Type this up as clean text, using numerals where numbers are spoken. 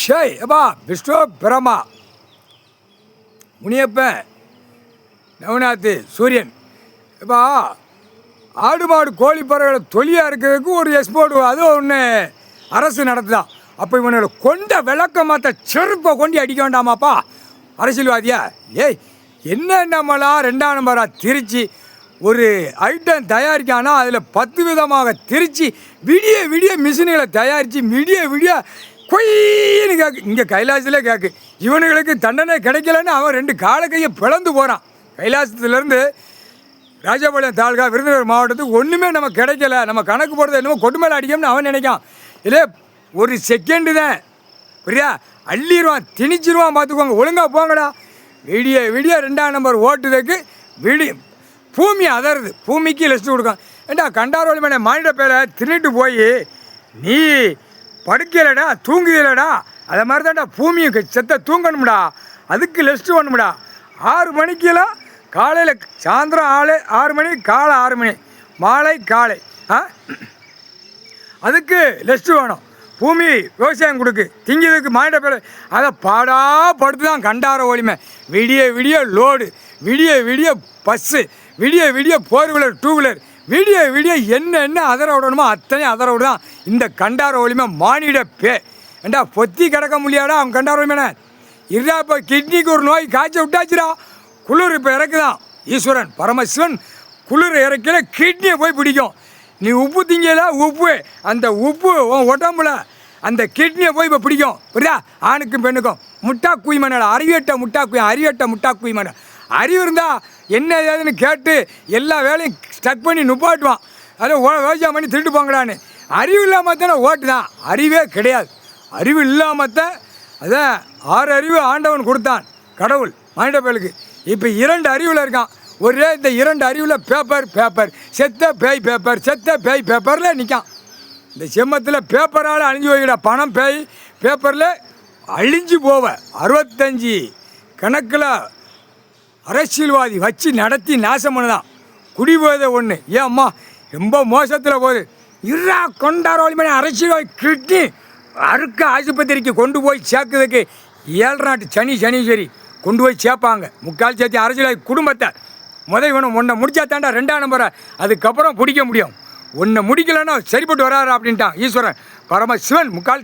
ஷேய் அப்பா விஷ்ணு பிரமா முனியப்பன் நவநாத் சூரியன் இப்போ ஆடு மாடு கோழி பறவைகளை தொழியாக இருக்கிறதுக்கு ஒரு எக்ஸ்போர்ட் அது ஒன்று அரசு நடத்துதான். அப்போ இவனை கொண்ட விளக்க மாற்ற செருப்பை கொண்டு அடிக்க வேண்டாமாப்பா அரசியல்வாதியா? ஏய் என்னென்னமெல்லாம் 2ஆம் நம்பராக திரிச்சு ஒரு ஐட்டம் தயாரிக்கானா அதில் 10 விதமாக திரிச்சு விடிய விடிய மிஷின்களை தயாரித்து விடிய விடிய கொய்ன்னு கேட்கு. இங்கே கைலாசத்தில் கேட்கு. இவனுங்களுக்கு தண்டனை கிடைக்கலன்னு அவன் 2 கால கையை பிளந்து போகிறான். கைலாசத்துலேருந்து ராஜபாளையம் தாலுகா விருதுநகர் மாவட்டத்துக்கு ஒன்றுமே நம்ம கிடைக்கல, நம்ம கணக்கு போடுறது என்னமோ கொட்டு மேலே அடிக்கணும்னு அவன் நினைக்கான். இல்லை ஒரு செகண்டு தான் புரியா, அள்ளிடுவான் திணிச்சிருவான். பார்த்துக்கோங்க, ஒழுங்காக போங்கடா. விடிய விடிய 2ஆம் நம்பர் ஓட்டுறதுக்கு பூமி அதருது, பூமிக்கு லிஸ்ட்டு கொடுக்கும். ஏண்டா கண்டாரோலி மேலே மானிட பேரை தின்னுட்டு போய் நீ படுக்கலடா தூங்குதலடா, அதை மாதிரி தான்டா பூமியை செத்த தூங்கணும்டா, அதுக்கு லிஸ்ட்டு பண்ணணும்டா. 6 மணிக்கெல்லாம் காலையில் சாயந்தரம் 6 மணி, காலை 6 மணி, மாலை காலை அதுக்கு லிஸ்ட்டு வேணும். பூமி விவசாயம் கொடுக்கு திங்கிறதுக்கு மானிட பேர் அதை பாடா படுத்து தான் கண்டார ஒளிமை. விடிய விடிய லோடு, விடிய விடிய பஸ்ஸு, விடிய விடிய 4 வீலர் 2 வீலர், விடிய விடிய என்ன அதர விடணுமோ அத்தனையும் அதர விட தான் இந்த கண்டார ஒளிமை மானிட பே. ஏண்டா பொத்தி கிடக்க முடியாடா அவன் கண்டார ஒளிமைண்ணே. இதா இப்போ கிட்னிக்கு ஒரு நோய் காய்ச்சல் விட்டாச்சுடா, குளிர் இப்போ இறக்குதான். ஈஸ்வரன் பரமசிவன் குளிர் இறக்கல கிட்னியை போய் பிடிக்கும். நீ உப்பு திங்கல, உப்பு அந்த உப்பு உன் உடம்புல அந்த கிட்னியை போய் இப்போ பிடிக்கும். புரியா? ஆணுக்கும் பெண்ணுக்கும் முட்டா குய்மனடா, அறிவட்ட முட்டா குய்மன. அறிவு இருந்தால் என்ன ஏதுன்னு கேட்டு எல்லா வேலையும் ஸ்டக் பண்ணி நுப்பாட்டுவான். அதை விவசாயம் பண்ணி திருட்டு போங்கடான்னு. அறிவு இல்லாமல் தானே ஓட்டு தான், அறிவே கிடையாது. அறிவு இல்லாமல் தான் அதான் 6 அறிவு ஆண்டவன் கொடுத்தான் கடவுள் மானிட பயலுக்கு. இப்போ 2 அறிவில் இருக்கான். ஒரே இந்த 2 அறிவில் பேப்பர் செத்த பேய் பேப்பரில் நிற்கான். இந்த செம்மத்தில் பேப்பரால் அழிஞ்சு போய்கிட பணம் பேய் பேப்பரில் அழிஞ்சு போவ. 65 கணக்கில் அரசியல்வாதி வச்சு நடத்தி நாசம் பண்ணுதான். குடி போயதை ஒன்று ஏன் அம்மா ரொம்ப மோசத்தில் போகுது. இருறா கொண்டாரோலி மணி அரசியல்வாதி கிட்னி அறுக்க ஆஸ்பத்திரிக்கு கொண்டு போய் சேர்க்குறதுக்கு 7 நாட்டு சனீஸ்வரி கொண்டு போய் சேர்ப்பாங்க. முக்கால் சேர்த்து அரசியல்வாதி குடும்பத்தை இவனும் ஒன்றை முடிச்சா தாண்டா 2ஆம் நம்பரை அதுக்கப்புறம் பிடிக்க முடியும். ஒன்றை முடிக்கலன்னா சரிப்பட்டு வராரு அப்படின்ட்டான் ஈஸ்வரன் பரமசிவன் முக்கால்